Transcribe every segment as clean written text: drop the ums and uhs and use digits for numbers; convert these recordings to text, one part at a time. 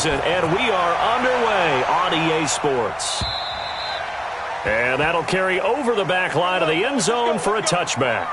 season, and we are underway on EA Sports. And that'll carry over the back line of the end zone for a touchback.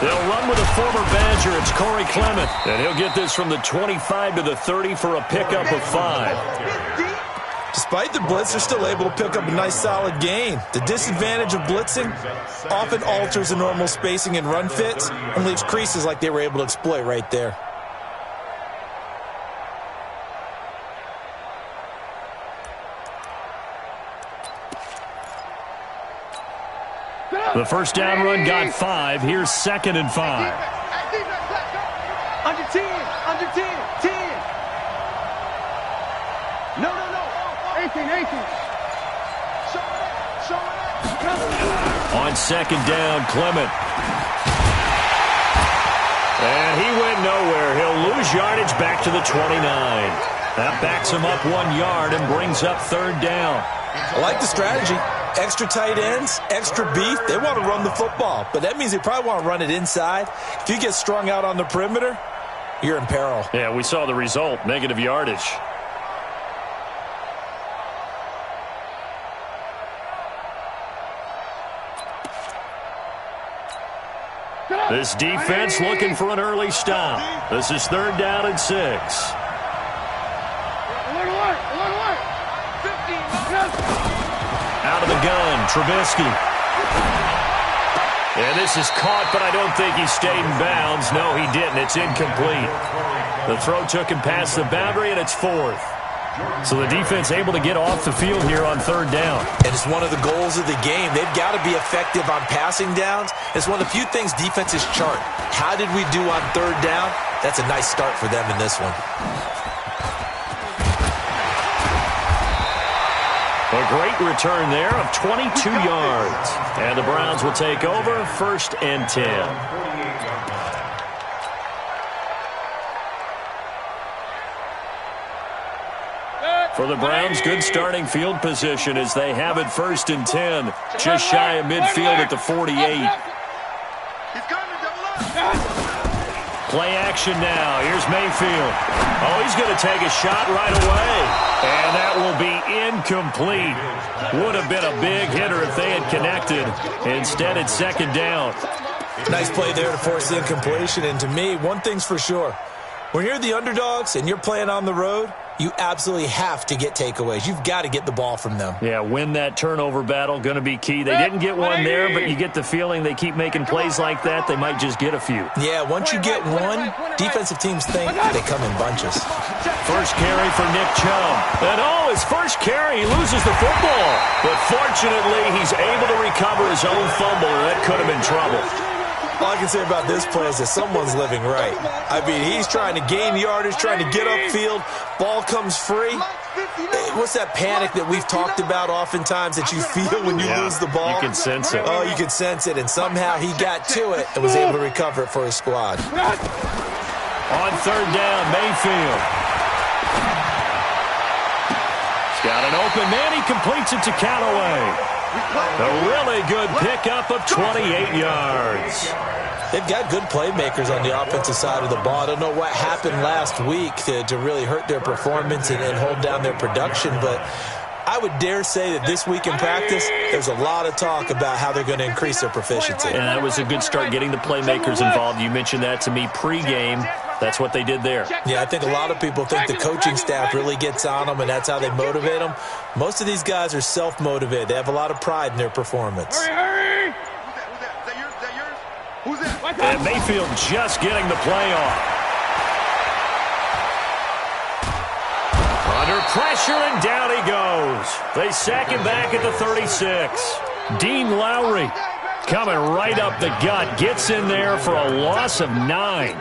They'll run with a former Badger. It's Corey Clement. And he'll get this from the 25 to the 30 for a pickup of 5. Despite the blitz, they're still able to pick up a nice solid gain. The disadvantage of blitzing often alters the normal spacing and run fits and leaves creases like they were able to exploit right there. The first down run got 5. Here's 2nd and 5. Under 10, under 10, 10. No. 18. On 2nd down, Clement. And he went nowhere. He'll lose yardage back to the 29. That backs him up 1 yard and brings up 3rd down. I like the strategy. Extra tight ends, extra beef. They want to run the football, but that means they probably want to run it inside. If you get strung out on the perimeter, you're in peril. Yeah, we saw the result, negative yardage. This defense looking for an early stop. This is 3rd down and 6. Out of the gun, Trubisky. And this is caught, but I don't think he stayed in bounds. No, he didn't. It's incomplete. The throw took him past the boundary, and it's 4th. So the defense able to get off the field here on 3rd down. And it's one of the goals of the game. They've got to be effective on passing downs. It's one of the few things defenses chart. How did we do on 3rd down? That's a nice start for them in this one. A great return there of 22 yards. And the Browns will take over 1st and 10. For the Browns, good starting field position as they have it 1st and 10. Just shy of midfield at the 48. Play action now. Here's Mayfield. Oh, he's going to take a shot right away. And that will be incomplete. Would have been a big hitter if they had connected. Instead, it's 2nd down. Nice play there to force the incompletion. And to me, one thing's for sure. When you're the underdogs and you're playing on the road, you absolutely have to get takeaways. You've got to get the ball from them. Yeah, win that turnover battle, going to be key. They didn't get one there, but you get the feeling they keep making plays like that, they might just get a few. Yeah, once you get one, defensive teams think they come in bunches. First carry for Nick Chubb. And his first carry, he loses the football. But fortunately, he's able to recover his own fumble, and that could have been trouble. All I can say about this play is that someone's living right. I mean, he's trying to gain yardage, trying to get upfield. Ball comes free. What's that panic that we've talked about oftentimes that you feel when you lose the ball? You can sense it. Oh, you can sense it. And somehow he got to it and was able to recover it for his squad. On 3rd down, Mayfield. He's got an open man. He completes it to Callaway. A really good pickup of 28 yards. They've got good playmakers on the offensive side of the ball. I don't know what happened last week to really hurt their performance and hold down their production, but I would dare say that this week in practice, there's a lot of talk about how they're going to increase their proficiency. And that was a good start getting the playmakers involved. You mentioned that to me pregame. That's what they did there. Yeah, I think a lot of people think the coaching staff really gets on them, and that's how they motivate them. Most of these guys are self-motivated. They have a lot of pride in their performance. Hurry! Who's that? And Mayfield just getting the play off. Under pressure, and down he goes. They sack him back at the 36. Dean Lowry coming right up the gut. Gets in there for a loss of 9.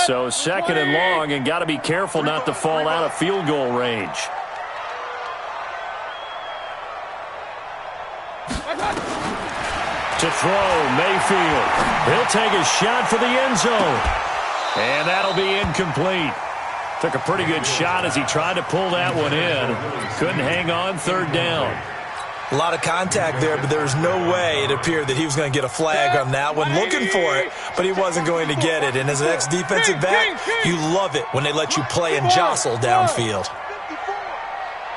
So 2nd and long, and got to be careful not to fall out of field goal range. To throw, Mayfield. He'll take a shot for the end zone. And that'll be incomplete. Took a pretty good shot as he tried to pull that one in. Couldn't hang on 3rd down. A lot of contact there, but there was no way it appeared that he was going to get a flag on that one. Looking for it, but he wasn't going to get it. And as an ex-defensive back, you love it when they let you play and jostle downfield.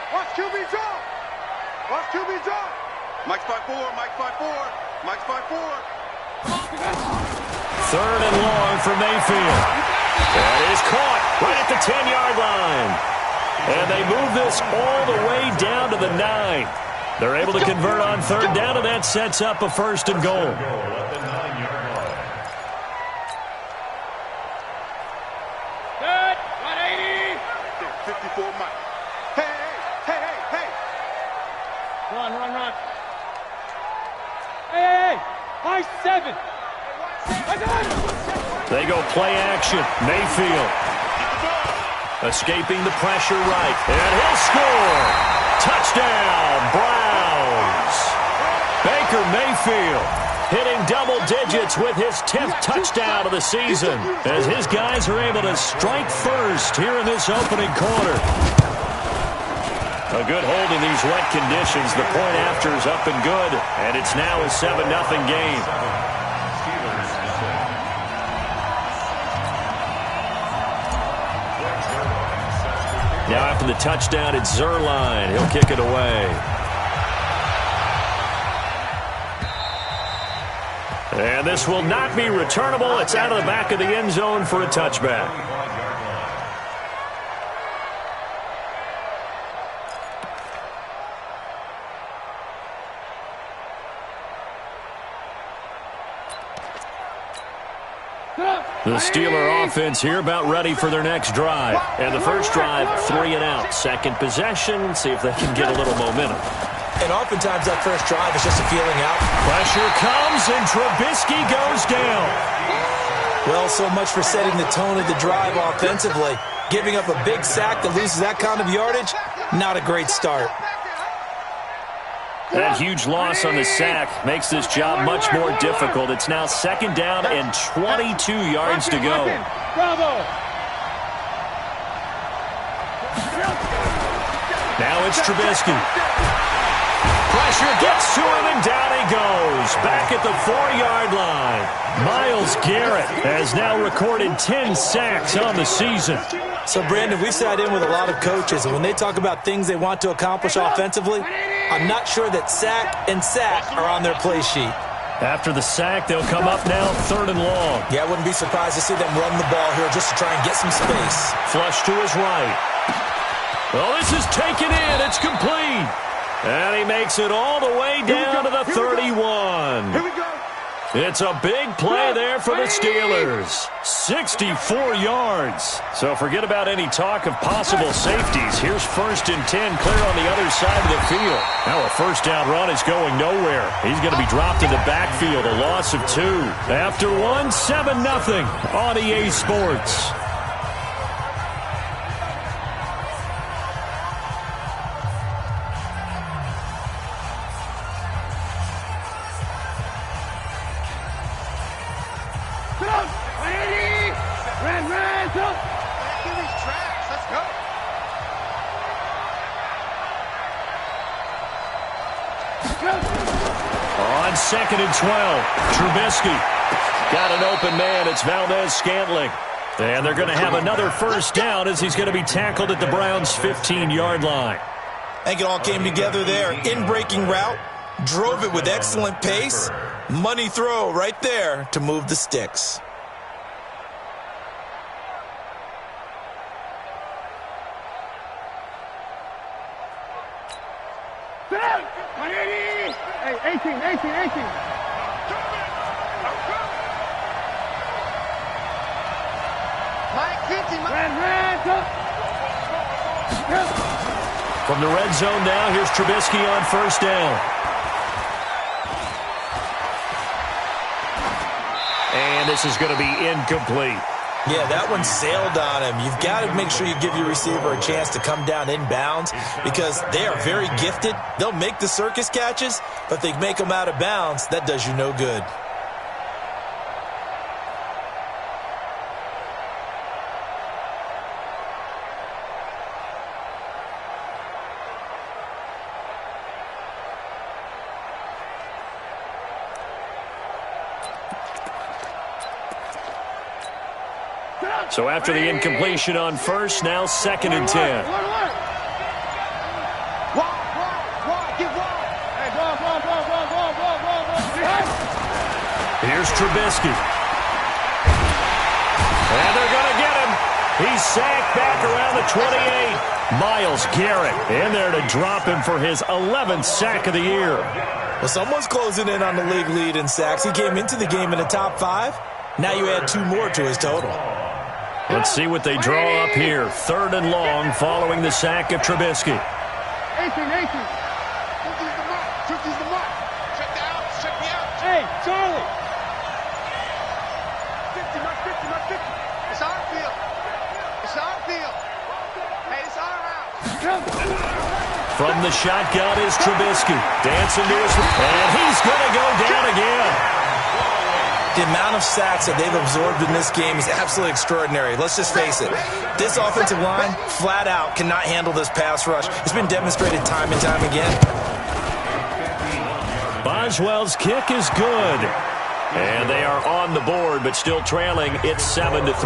Watch QB drop. Watch QB drop. Mike's 5-4. Mike's 5-4. Mike's 5-4. 3rd and long for Mayfield. That is caught right at the 10-yard line. And they move this all the way down to the 9. They're able to convert on 3rd down, and that sets up a 1st and goal. Good. 180. 54, Mike. Hey. Run. Hey. High 7. They go play action. Mayfield escaping the pressure right. And he'll score. Touchdown, Browns. Baker Mayfield hitting double digits with his 10th touchdown of the season as his guys are able to strike first here in this opening quarter. A good hold in these wet conditions. The point after is up and good, and it's now a 7-0 game. Now after the touchdown, it's Zuerlein. He'll kick it away. And this will not be returnable. It's out of the back of the end zone for a touchback. The Steeler offense here about ready for their next drive. And the first drive, 3 and out. Second possession, see if they can get a little momentum. And oftentimes that first drive is just a feeling out. Pressure comes, and Trubisky goes down. Well, so much for setting the tone of the drive offensively. Giving up a big sack that loses that kind of yardage, not a great start. That huge loss on the sack makes this job much more difficult. It's now 2nd down and 22 yards to go. Bravo. Now it's Trubisky. Pressure gets to him, and down he goes. Back at the 4-yard line. Myles Garrett has now recorded 10 sacks on the season. So, Brandon, we've sat in with a lot of coaches, and when they talk about things they want to accomplish offensively, I'm not sure that sack and sack are on their play sheet. After the sack, they'll come up now 3rd and long. Yeah, I wouldn't be surprised to see them run the ball here just to try and get some space. Flush to his right. Well, this is taken in. It's complete. And he makes it all the way down to the 31. Here we go. It's a big play there for the Steelers. 64 yards. So forget about any talk of possible safeties. Here's 1st and 10 clear on the other side of the field. Now a 1st down run is going nowhere. He's going to be dropped in the backfield, a loss of 2. After one, 7-0 on EA Sports. On 2nd and 12, Trubisky got an open man. It's Valdez-Scantling. And they're going to have another 1st down as he's going to be tackled at the Browns' 15-yard line. I think it all came together there. In-breaking route, drove it with excellent pace. Money throw right there to move the sticks. Hey, 18. From the red zone now, here's Trubisky on first down. And this is going to be incomplete. Yeah, that one sailed on him. You've got to make sure you give your receiver a chance to come down inbounds because they are very gifted. They'll make the circus catches, but they make them out of bounds. That does you no good. So after the incompletion on first, now 2nd and 10. Here's Trubisky. And they're going to get him. He's sacked back around the 28. Myles Garrett in there to drop him for his 11th sack of the year. Well, someone's closing in on the league lead in sacks. He came into the game in the top 5. Now you add 2 more to his total. Let's see what they draw up here. 3rd and long following the sack of Trubisky. Hey, Charlie. 50, my 50, my 50. It's our field. It's our field. Hey, it's our house. From the shotgun is Trubisky. Dancing to his... And he's going to go down again. The amount of sacks that they've absorbed in this game is absolutely extraordinary. Let's just face it. This offensive line, flat out, cannot handle this pass rush. It's been demonstrated time and time again. Boswell's kick is good. And they are on the board, but still trailing. It's 7-3.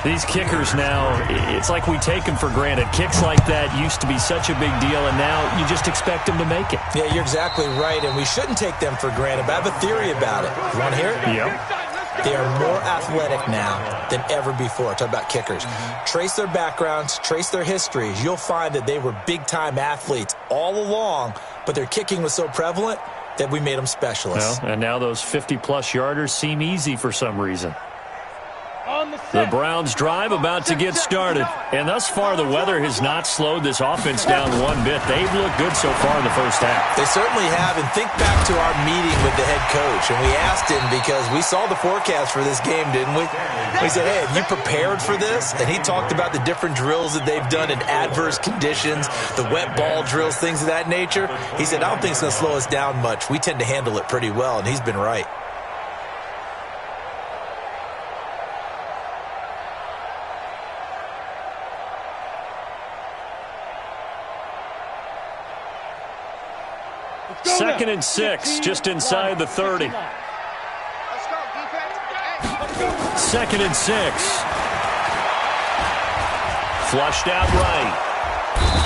These kickers now, it's like we take them for granted. Kicks like that used to be such a big deal, and now you just expect them to make it. Yeah, you're exactly right, and we shouldn't take them for granted, but I have a theory about it. You want to hear it? Yep. They are more athletic now than ever before. Talk about kickers. Trace their backgrounds, trace their histories. You'll find that they were big-time athletes all along, but their kicking was so prevalent that we made them specialists. Well, and now those 50-plus yarders seem easy for some reason. The Browns drive about to get started. And thus far, the weather has not slowed this offense down one bit. They've looked good so far in the first half. They certainly have. And think back to our meeting with the head coach. And we asked him because we saw the forecast for this game, didn't we? We said, hey, have you prepared for this? And he talked about the different drills that they've done in adverse conditions, the wet ball drills, things of that nature. He said, I don't think it's going to slow us down much. We tend to handle it pretty well. And he's been right. Second and 6, just inside the 30. Let's go, defense. 2nd and 6. Flushed out right.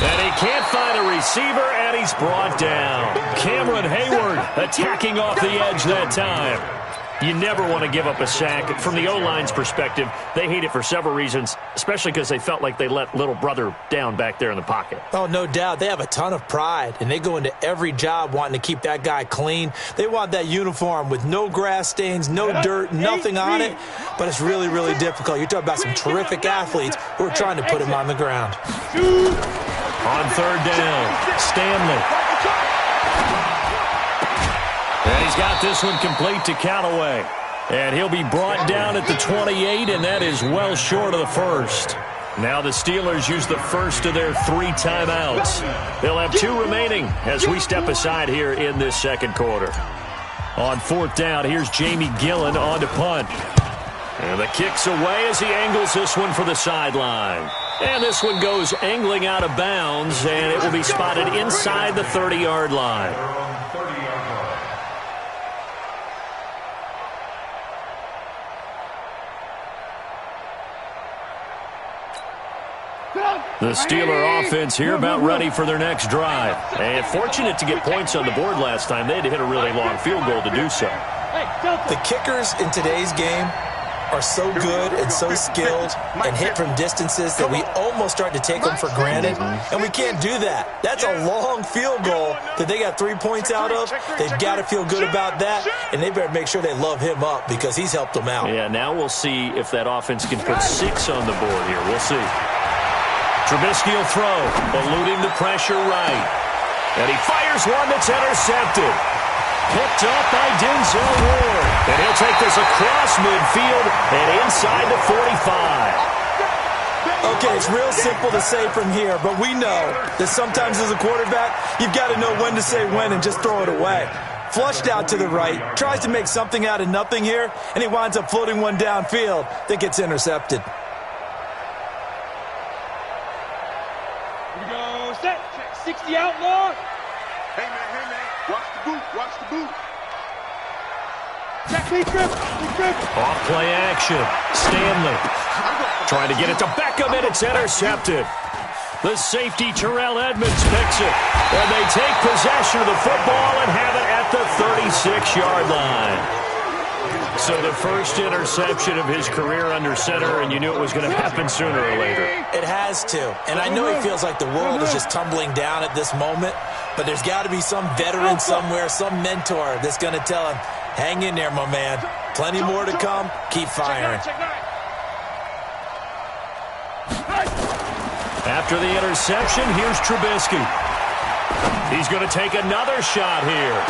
And he can't find a receiver, and he's brought down. Cameron Hayward attacking off the edge that time. You never want to give up a sack. From the O-line's perspective, they hate it for several reasons, especially because they felt like they let little brother down back there in the pocket. Oh, no doubt. They have a ton of pride, and they go into every job wanting to keep that guy clean. They want that uniform with no grass stains, no dirt, nothing on it, but it's really, really difficult. You're talking about some terrific athletes who are trying to put him on the ground. On 3rd down, Stanley. And he's got this one complete to Callaway. And he'll be brought down at the 28, and that is well short of the first. Now the Steelers use the first of their 3 timeouts. They'll have 2 remaining as we step aside here in this second quarter. On 4th down, here's Jamie Gillen on to punt. And the kick's away as he angles this one for the sideline. And this one goes angling out of bounds, and it will be spotted inside the 30-yard line. The Steeler offense here about ready for their next drive. And fortunate to get points on the board last time. They had to hit a really long field goal to do so. The kickers in today's game are so good and so skilled and hit from distances that we almost start to take them for granted, and we can't do that. That's a long field goal that they got 3 points out of. They've got to feel good about that, and they better make sure they love him up because he's helped them out. Yeah, now we'll see if that offense can put 6 on the board here. We'll see. Trubisky will throw, eluding the pressure right. And he fires one that's intercepted. Picked up by Denzel Ward. And he'll take this across midfield and inside the 45. Okay, it's real simple to say from here, but we know that sometimes as a quarterback, you've got to know when to say when and just throw it away. Flushed out to the right, tries to make something out of nothing here, and he winds up floating one downfield that gets intercepted. Here we go. Set. 60 outlaw. Hey, man. Watch the boot. Watch the boot. Check. Big grip. Off play action. Stanley trying to get it to Beckham, and it's intercepted. The safety, Terrell Edmonds, picks it. And they take possession of the football and have it at the 36-yard line. So the first interception of his career under center, and you knew it was going to happen sooner or later. It has to. And I know he feels like the world is just tumbling down at this moment, but there's got to be some veteran somewhere, some mentor that's going to tell him, hang in there, my man. Plenty more to come. Keep firing. After the interception, here's Trubisky. He's going to take another shot here.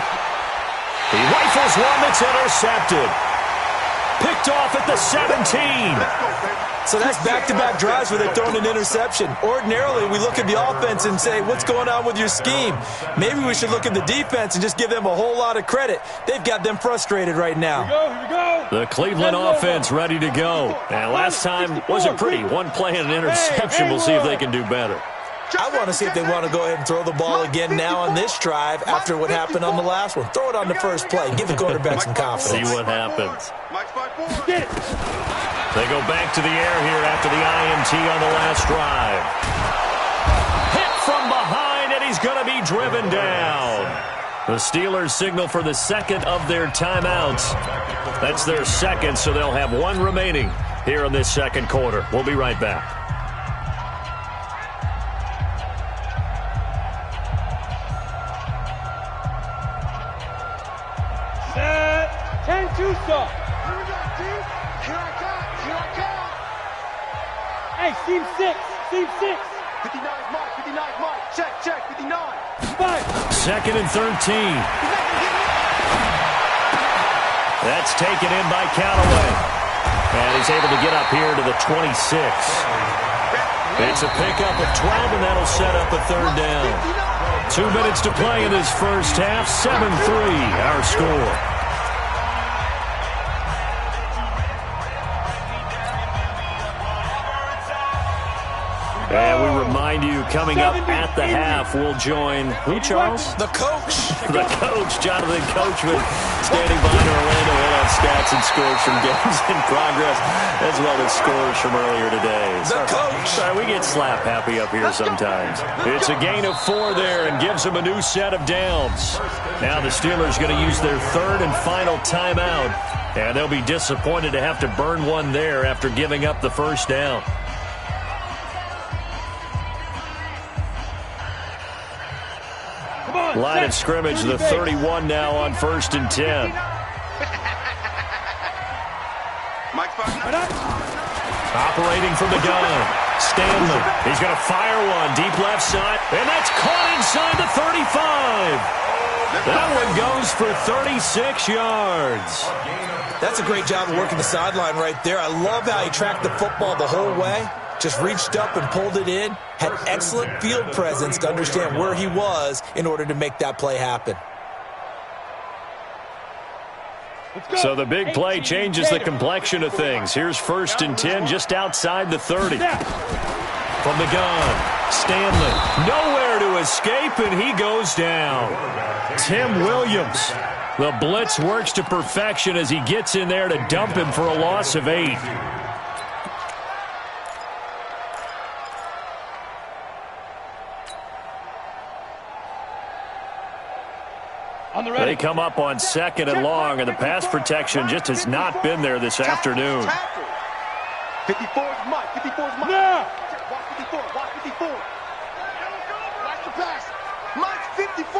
He rifles one that's intercepted. Picked off at the 17. So that's back-to-back drives where they've thrown an interception. Ordinarily, we look at the offense and say, what's going on with your scheme? Maybe we should look at the defense and just give them a whole lot of credit. They've got them frustrated right now. Here we go. The Cleveland offense ready to go. And last time wasn't pretty. One play and an interception. We'll see if they can do better. I want to see if they want to go ahead and throw the ball again now on this drive after what happened on the last one. Throw it on the first play. Give the quarterback some confidence. See what happens. Get it. They go back to the air here after the INT on the last drive. Hit from behind, and he's going to be driven down. The Steelers signal for the second of their timeouts. That's their second, so they'll have one remaining here in this second quarter. We'll be right back. Set. 10-2 stop. Here we go, team. Here I come. Hey, seam 6. 59 Mike. Check. 59. 5. Second and 13. That's taken in by Callaway. And he's able to get up here to the 26. It's a pickup of 12, and that'll set up a third down. 2 minutes to play in this first half. 7-3, our score. And we remind you, coming up at the half, we'll join who, Charles? The coach. The coach, Jonathan Coachman, standing by in Orlando. We'll have stats and scores from games in progress, as well as scores from earlier today. The coach. Sorry, we get slap happy up here sometimes. It's a gain of 4 there and gives them a new set of downs. Now the Steelers going to use their third and final timeout, and they'll be disappointed to have to burn one there after giving up the first down. Line of scrimmage, the 31 now on 1st and 10. Operating from the gun. Stanley. He's going to fire one deep left side, and that's caught inside the 35. That one goes for 36 yards. That's a great job of working the sideline right there. I love how he tracked the football the whole way. Just reached up and pulled it in. Had excellent field presence to understand where he was in order to make that play happen. So the big play changes the complexion of things. Here's 1st and 10 just outside the 30. From the gun, Stanley. Nowhere to escape, and he goes down. Tim Williams. The blitz works to perfection as he gets in there to dump him for a loss of 8. They come up on 2nd and long, and the pass protection just has not been there this afternoon. 54 is Mike. 54 is Mike. Now. Watch 54. Watch 54. Watch the pass. Mike's 54.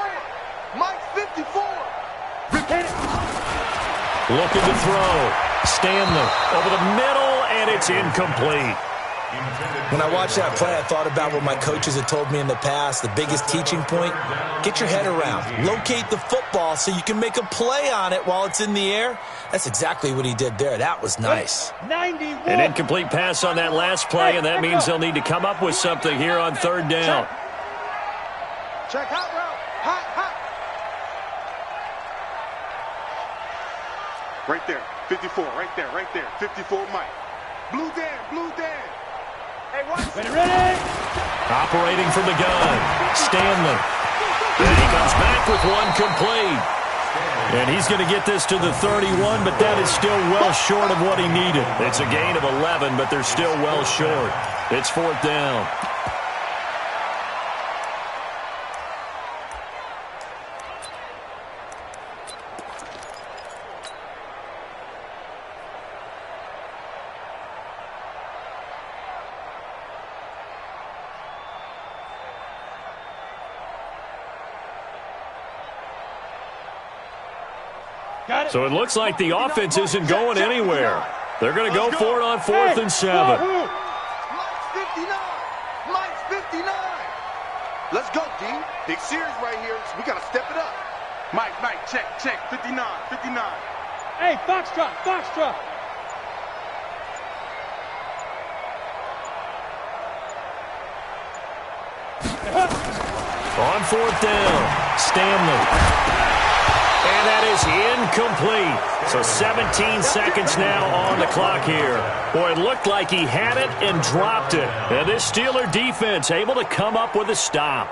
Mike's 54. Hit it. Looking to throw. Stanley over the middle, and it's incomplete. When I watched that play, I thought about what my coaches had told me in the past. The biggest teaching point, get your head around. Locate the football so you can make a play on it while it's in the air. That's exactly what he did there. That was nice. 91. An incomplete pass on that last play, and that means they'll need to come up with something here on third down. Check hot route. Hot, hot. Right there. 54. Right there. Right there. 54 Mike. Blue Dan. Blue Dan. Hey, watch. Ready. Operating from the gun, Stanley. And he comes back with one complete. And he's going to get this to the 31, but that is still well short of what he needed. It's a gain of 11, but they're still well short. It's fourth down. So it looks like the offense isn't going anywhere. They're going to go for it on 4th and 7. Mike's 59. Mike's 59. Let's go, D. Big series right here. So we got to step it up. Mike, check. 59. Hey, Foxtrot. On 4th down, Stanley. And that is incomplete. So 17 seconds now on the clock here. Boy, it looked like he had it and dropped it. And this Steeler defense able to come up with a stop.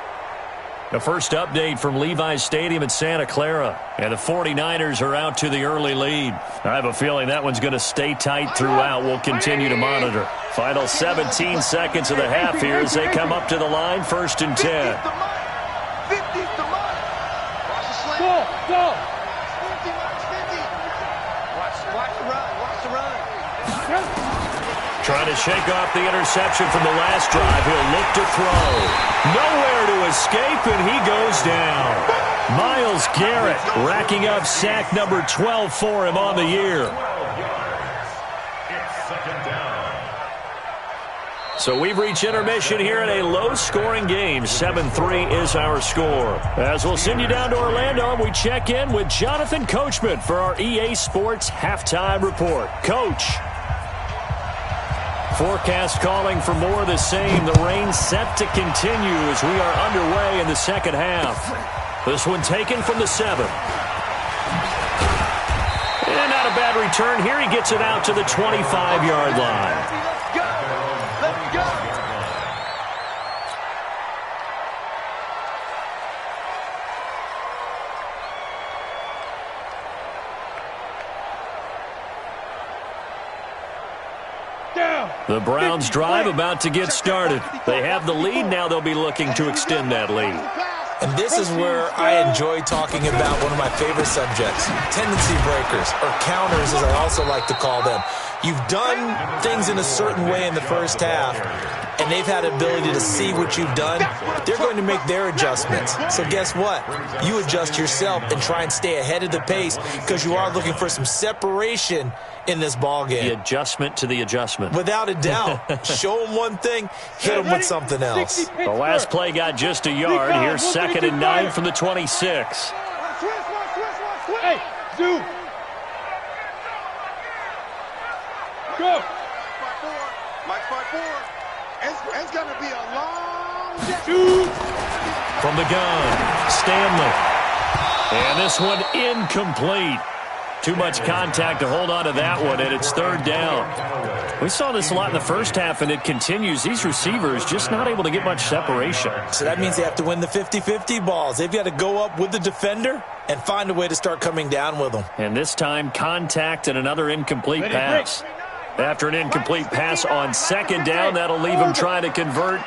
The first update from Levi's Stadium in Santa Clara. And the 49ers are out to the early lead. I have a feeling that one's going to stay tight throughout. We'll continue to monitor. Final 17 seconds of the half here as they come up to the line. 1st and 10. 50's the Mike. Watch the slant. Go. Watch the run. Trying to shake off the interception from the last drive. He'll look to throw. Nowhere to escape, and he goes down. Myles Garrett racking up sack number 12 for him on the year. So we've reached intermission here in a low-scoring game. 7-3 is our score. As we'll send you down to Orlando, we check in with Jonathan Coachman for our EA Sports Halftime Report. Coach. Forecast calling for more of the same. The rain set to continue as we are underway in the second half. This one taken from the 7. And not a bad return here. He gets it out to the 25-yard line. The Browns drive about to get started. They have the lead. Now they'll be looking to extend that lead. And this is where I enjoy talking about one of my favorite subjects, tendency breakers, or counters as I also like to call them. You've done things in a certain way in the first half, and they've had the ability to see what you've done. They're going to make their adjustments. So guess what? You adjust yourself and try and stay ahead of the pace because you are looking for some separation in this ball game. The adjustment to the adjustment. Without a doubt. Show them one thing, hit them with something else. The last play got just a yard. Here's 2nd and 9 from the 26. Hey, zoom. Go. Mike's 5-4. It's going to be a long day. Shoot. From the gun, Stanley. And this one incomplete. Too much contact to hold on to that one, and it's 3rd down. We saw this a lot in the first half, and it continues. These receivers just not able to get much separation. So that means they have to win the 50-50 balls. They've got to go up with the defender and find a way to start coming down with them. And this time, contact and another incomplete pass. After an incomplete pass on 2nd down, that'll leave him trying to convert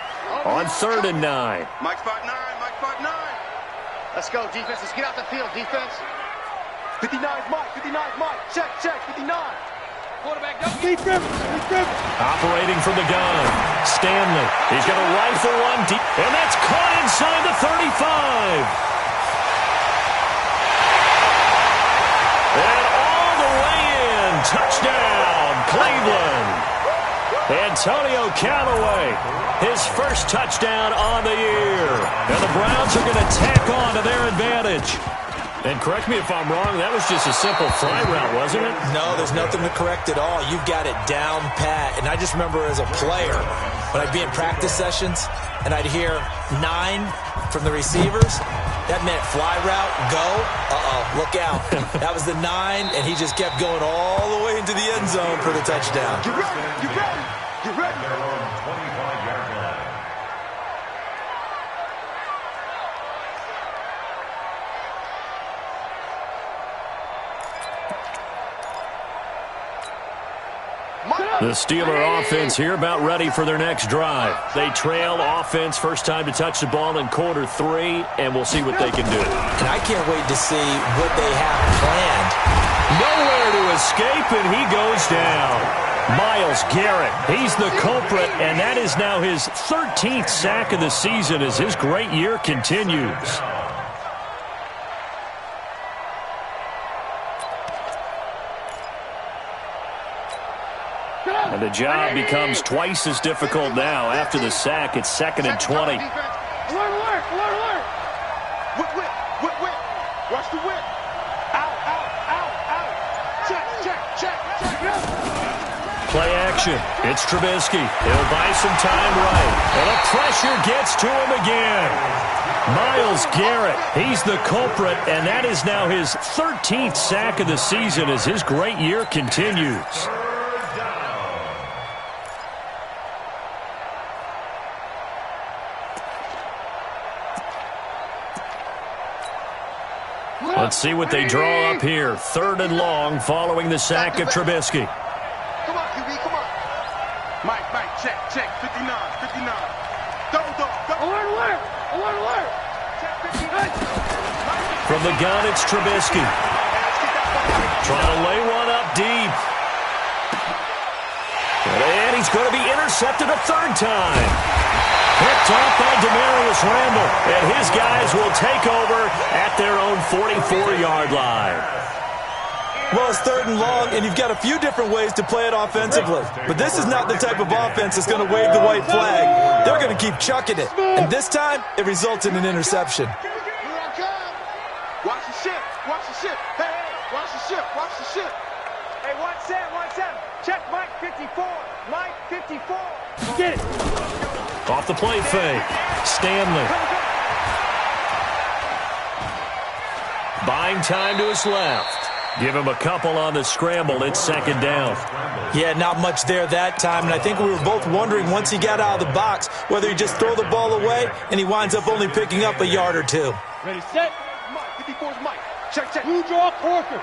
on 3rd and 9. Mike's 5-9. Mike's 5-9. Let's go, defense. Let's get out the field, defense. 59's Mike. 59's Mike. Check. 59. Operating from the gun, Stanley. He's going to rifle one deep, and that's caught inside the 35. And all the way in, touchdown, Cleveland. Antonio Callaway, his first touchdown on the year. And the Browns are going to tack on to their advantage. And correct me if I'm wrong, that was just a simple fly route, wasn't it? No, there's nothing to correct at all. You've got it down pat. And I just remember as a player, when I'd be in practice sessions, and I'd hear 9 from the receivers, that meant fly route, go, look out. That was the 9, and he just kept going all the way into the end zone for the touchdown. You ready? You ready? You ready? The Steeler offense here about ready for their next drive. They trail offense first time to touch the ball in quarter 3, and we'll see what they can do. And I can't wait to see what they have planned. Nowhere to escape, and he goes down. Myles Garrett, he's the culprit, and that is now his 13th sack of the season as his great year continues. And the job becomes twice as difficult now. After the sack, it's 2nd and 20. Alert, alert, alert, alert. Whip. Watch the whip. Out. Check. Play action. It's Trubisky. He'll buy some time right. And the pressure gets to him again. Myles Garrett, he's the culprit, and that is now his 13th sack of the season as his great year continues. Let's see what they draw up here. 3rd and long following the sack of Trubisky. Come on, QB, come on. Mike, check. 59. Double. Alert. Check 59. From the gun, it's Trubisky. Trying to lay one up deep. And he's going to be intercepted a 3rd time. Picked off by Demarius Randall, and his guys will take over at their own 44-yard line. Well, it's 3rd and long, and you've got a few different ways to play it offensively. But this is not the type of offense that's going to wave the white flag. They're going to keep chucking it. And this time, it results in an interception. Watch the ship. Hey, watch the ship. Hey, 1-7. Check Mike 54. Mike 54. Get it. Off the play fake. Stanley. Buying time to his left. Give him a couple on the scramble. It's 2nd down. Yeah, not much there that time. And I think we were both wondering once he got out of the box whether he just throw the ball away and he winds up only picking up a yard or 2. Ready, set. Mike, 54's Mike. Check. Blue draw Corkers.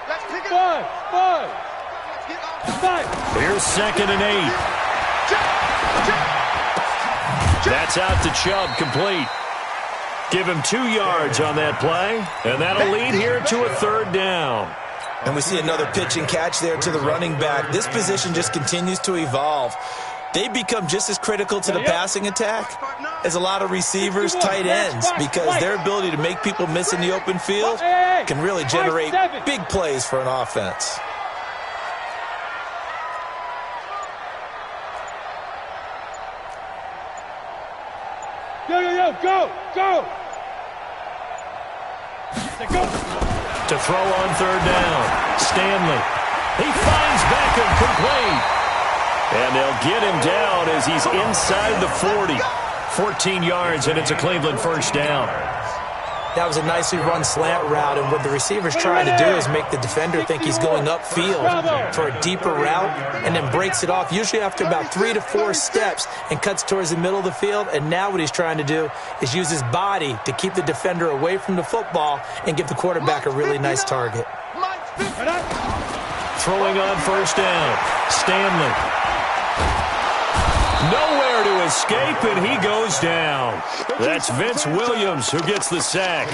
Let's pick it up. 5. Here's 2nd and 8. Check. That's out to Chubb, complete. Give him 2 yards on that play, and that'll lead here to a 3rd down. And we see another pitch and catch there to the running back. This position just continues to evolve. They become just as critical to the passing attack as a lot of receivers, tight ends, because their ability to make people miss in the open field can really generate big plays for an offense. Yo, go! To throw on 3rd down, Stanley. He finds Beckham complete. And they'll get him down as he's inside the 40. 14 yards, and it's a Cleveland 1st down. That was a nicely run slant route, and what the receiver's trying to do is make the defender think he's going upfield for a deeper route and then breaks it off, usually after about 3 to 4 steps, and cuts towards the middle of the field. And now what he's trying to do is use his body to keep the defender away from the football and give the quarterback a really nice target. Throwing on 1st down, Stanley. Nowhere to escape, and he goes down. That's Vince Williams who gets the sack.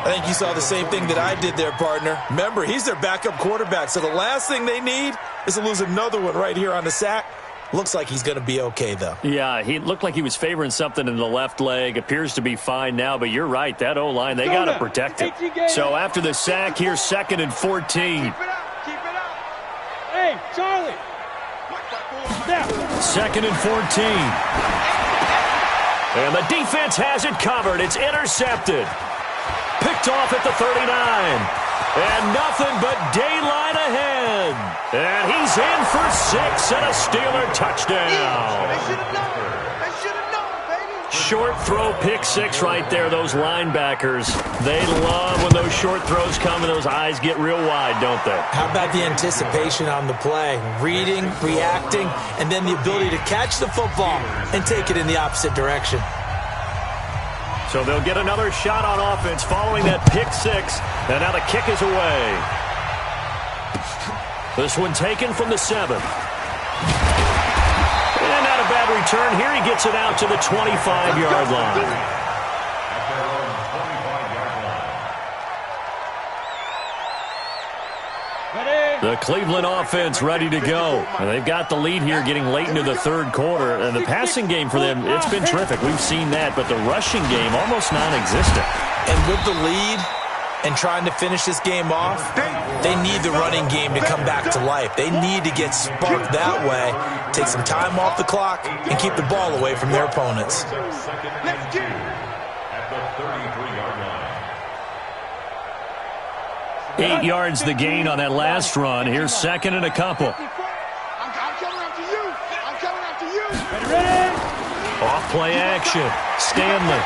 I think you saw the same thing that I did there, partner. Remember, he's their backup quarterback, so the last thing they need is to lose another one right here on the sack. Looks like he's going to be okay, though. Yeah, he looked like he was favoring something in the left leg. Appears to be fine now, but you're right. That O-line, they got to protect him. So after the sack, here's 2nd and 14. Keep it up. Keep it up. Hey, Charlie. 2nd and 14. And the defense has it covered. It's intercepted. Picked off at the 39. And nothing but daylight ahead. And he's in for 6 and a Steeler touchdown. They should have known. They should have known, baby. Short throw, pick 6 right there. Those linebackers, they love when those short throws come and those eyes get real wide, don't they? How about the anticipation on the play? Reading, reacting, and then the ability to catch the football and take it in the opposite direction. So they'll get another shot on offense following that pick 6. And now the kick is away. This one taken from the 7. And not a bad return. Here he gets it out to the 25-yard line. The Cleveland offense ready to go. And they've got the lead here getting late into the 3rd quarter. And the passing game for them, it's been terrific. We've seen that. But the rushing game, almost non-existent. And with the lead and trying to finish this game off, they need the running game to come back to life. They need to get sparked that way, take some time off the clock, and keep the ball away from their opponents. Let's get it. 8 yards the gain on that last run. Here's 2nd and a couple. I'm coming after you. I'm coming after you. Ready? Off play action. Stanley.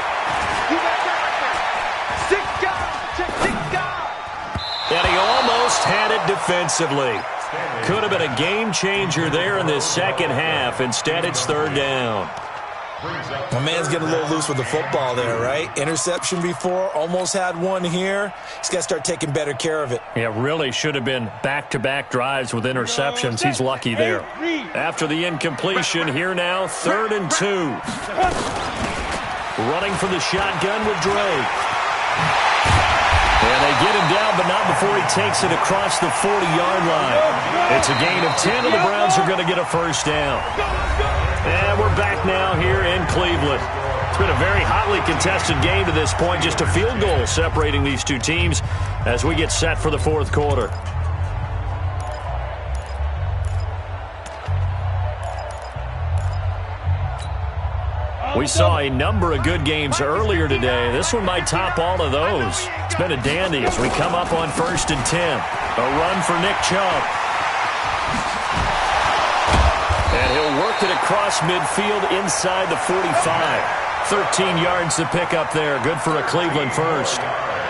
You got that right there. 6 guys. And he almost had it defensively. Could have been a game changer there in this second half. Instead, it's 3rd down. My man's getting a little loose with the football there, right? Interception before, almost had one here. He's got to start taking better care of it. Yeah, really should have been back-to-back drives with interceptions. He's lucky there. After the incompletion, here now, 3rd and 2. Running for the shotgun with Drake. And they get him down, but not before he takes it across the 40-yard line. It's a gain of 10, and the Browns are going to get a 1st down. And we're back now here in Cleveland. It's been a very hotly contested game to this point. Just a field goal separating these two teams as we get set for the 4th quarter. We saw a number of good games earlier today. This one might top all of those. It's been a dandy as we come up on 1st and 10. A run for Nick Chubb. And he'll work it across midfield inside the 45. 13 yards to pick up there. Good for a Cleveland 1st.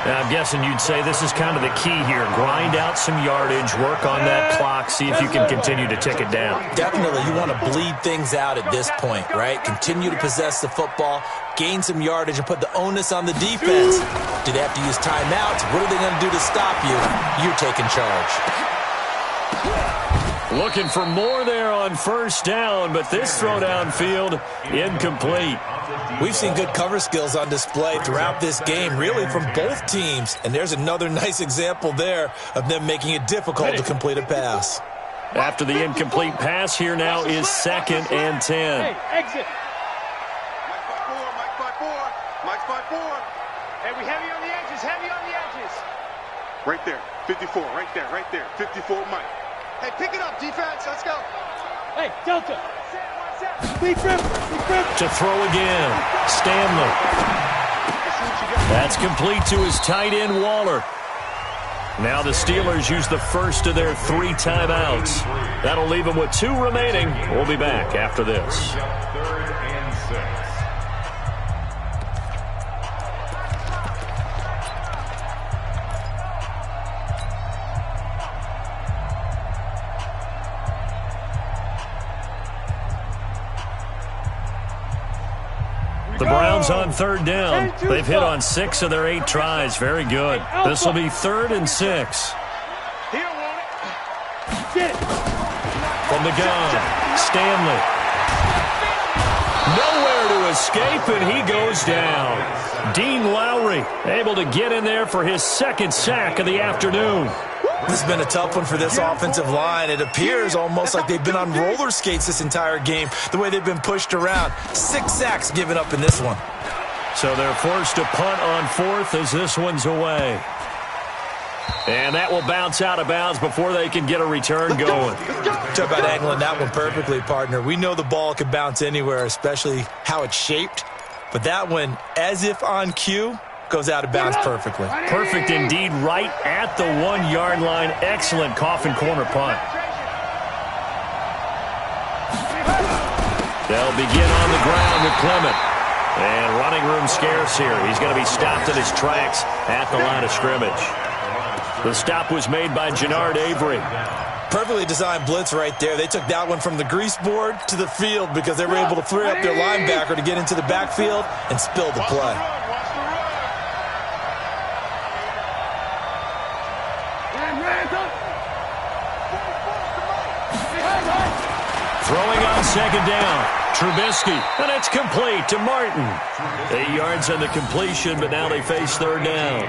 Now, I'm guessing you'd say this is kind of the key here. Grind out some yardage, work on that clock, see if you can continue to tick it down. Definitely, you want to bleed things out at this point, right? Continue to possess the football, gain some yardage, and put the onus on the defense. Do they have to use timeouts? What are they going to do to stop you? You're taking charge. Looking for more there on 1st down, but this throw downfield, incomplete. We've seen good cover skills on display throughout this game, really from both teams. And there's another nice example there of them making it difficult to complete a pass. After the incomplete pass, here now is 2nd and 10. Hey, exit. Mike's 5-4. Hey, we heavy on the edges, heavy on the edges. Right there, 54, right there, 54, Mike. Hey, pick it up, defense, let's go. Hey, Delta. To throw again, Stanley. That's complete to his tight end, Waller. Now the Steelers use the first of their 3 timeouts. That'll leave them with 2 remaining. We'll be back after this. The Browns on 3rd down. They've hit on 6 of their 8 tries. Very good. This will be 3rd and 6. From the gun, Stanley. Nowhere to escape, and he goes down. Dean Lowry able to get in there for his second sack of the afternoon. This has been a tough one for this offensive line. It appears almost like they've been on roller skates this entire game, the way they've been pushed around. 6 sacks given up in this one. So they're forced to punt on fourth as this one's away. And that will bounce out of bounds before they can get a return going. Talk about angling that one perfectly, partner. We know the ball can bounce anywhere, especially how it's shaped. But that one, as if on cue, goes out of bounds perfectly. Perfect indeed, right at the 1-yard line. Excellent coffin corner punt. They'll begin on the ground with Clement. And running room scarce here. He's going to be stopped in his tracks at the line of scrimmage. The stop was made by Jannard Avery. Perfectly designed blitz right there. They took that one from the grease board to the field because they were able to free up their linebacker to get into the backfield and spill the play. Throwing on second down. Trubisky, and it's complete to Martin. 8 yards on the completion, but now they face third down.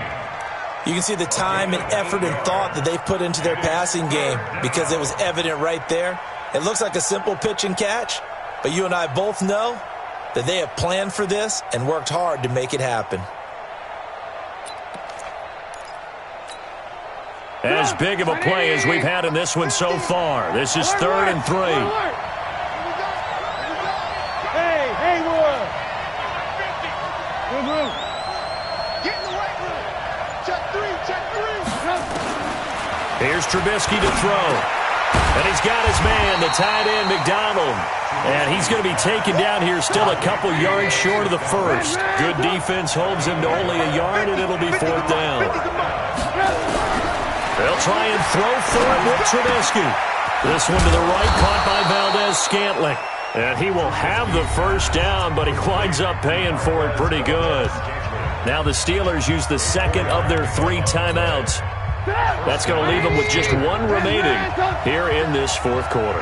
You can see the time and effort and thought that they've put into their passing game because it was evident right there. It looks like a simple pitch and catch, but you and I both know that they have planned for this and worked hard to make it happen. As big of a play as we've had in this one so far. This is 3rd and 3. Here's Trubisky to throw. And he's got his man, the tight end, McDonald. And he's going to be taken down here still a couple yards short of the first. Good defense holds him to only a yard, and it'll be 4th down. They'll try and throw for it with Trubisky. This one to the right, caught by Valdez-Scantling. And he will have the first down, but he winds up paying for it pretty good. Now the Steelers use the second of their 3 timeouts. That's going to leave them with just 1 remaining here in this 4th quarter.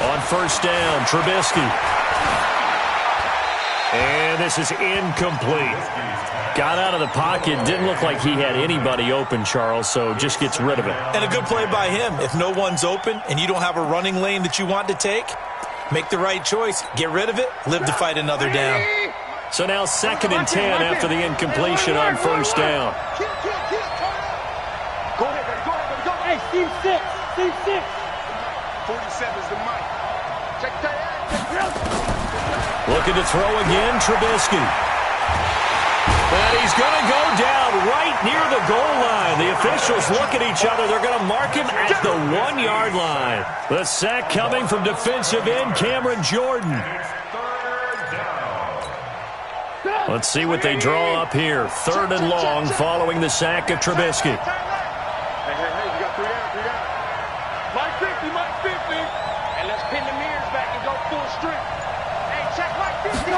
On first down, Trubisky. And this is incomplete. Got out of the pocket. Didn't look like he had anybody open, Charles, so just gets rid of it. And a good play by him. If no one's open and you don't have a running lane that you want to take, make the right choice. Get rid of it. Live to fight another down. So now 2nd and 10 after the incompletion on first down. Go ahead, buddy. Go. Hey, Steve 6. 47's the mic. Check that out. Looking to throw again, Trubisky. And he's going to go down right near the goal line. The officials look at each other. They're going to mark him at the 1-yard line. The sack coming from defensive end Cameron Jordan. Let's see what they draw up here. 3rd and long following the sack of Trubisky. Hey, you got 3 down. Mike 50. And let's pin the mirrors back and go full strength. Hey, check Mike 50.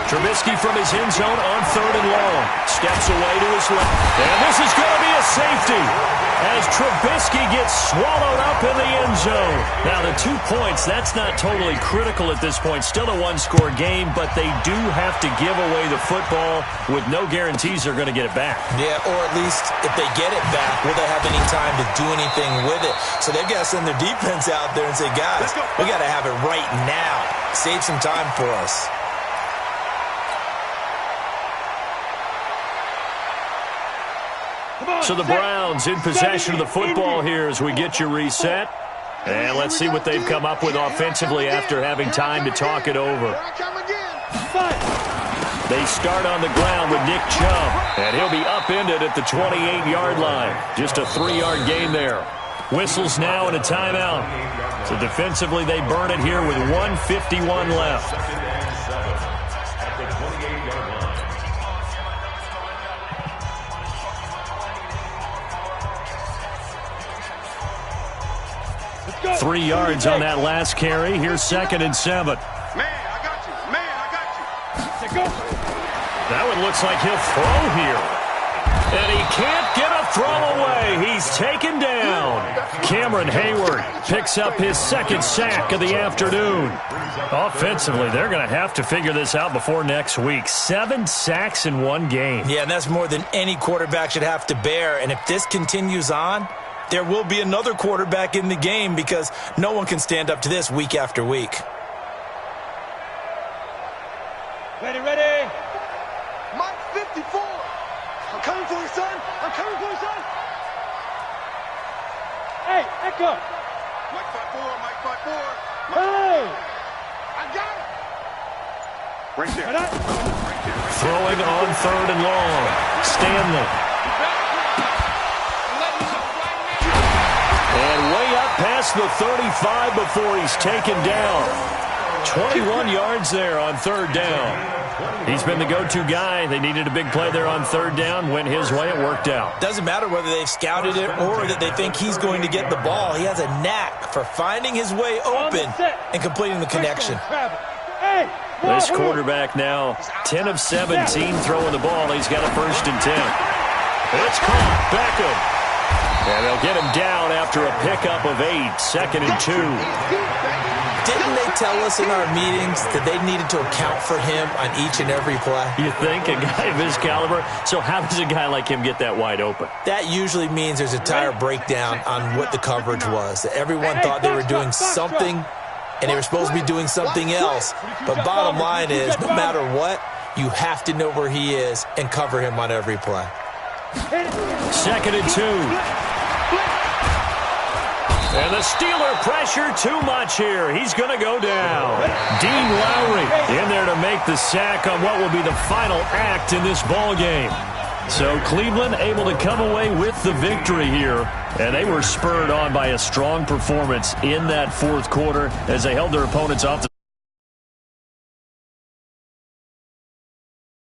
Trubisky from his end zone on 3rd and long. Steps away to his left. And this is going to be a safety as Trubisky gets swallowed up in the end zone. Now, the 2 points, that's not totally critical at this point. Still a 1-score game, but they do have to give away the football with no guarantees they're going to get it back. Yeah, or at least if they get it back, will they have any time to do anything with it? So they've got to send their defense out there and say, guys, we got to have it right now. Save some time for us. So the Browns in possession of the football here as we get you reset. And let's see what they've come up with offensively after having time to talk it over. They start on the ground with Nick Chubb, and he'll be upended at the 28-yard line. Just a 3-yard gain there. Whistles now and a timeout. So defensively they burn it here with 1:51 left. Three yards on that last carry. Here's 2nd and 7. Man, I got you. That one looks like he'll throw here. And he can't get a throw away. He's taken down. Cameron Hayward picks up his second sack of the afternoon. Offensively, they're going to have to figure this out before next week. 7 sacks in one game. Yeah, and that's more than any quarterback should have to bear. And if this continues on, there will be another quarterback in the game because no one can stand up to this week after week. Ready, ready. Mike 54. I'm coming for you, son. I'm coming for you, son. Hey, Echo. Mike 54. Mike 54. Hey. I got it. Right there. Right. Right there. Throwing on 3rd and long. Stanley. And way up past the 35 before he's taken down. 21 yards there on 3rd down. He's been the go-to guy. They needed a big play there on 3rd down. Went his way. It worked out. Doesn't matter whether they've scouted it or that they think he's going to get the ball. He has a knack for finding his way open and completing the connection. This quarterback now 10 of 17 throwing the ball. He's got a 1st and 10. It's caught. Beckham. And they'll get him down after a pickup of 8. 2nd and 2. Didn't they tell us in our meetings that they needed to account for him on each and every play? You think? A guy of his caliber? So how does a guy like him get that wide open? That usually means there's a tire breakdown on what the coverage was. Everyone thought they were doing something, and they were supposed to be doing something else. But bottom line is, no matter what, you have to know where he is and cover him on every play. 2nd and 2. And the Steeler pressure too much here. He's going to go down. Dean Lowry in there to make the sack on what will be the final act in this ball game. So Cleveland able to come away with the victory here. And they were spurred on by a strong performance in that 4th quarter as they held their opponents off the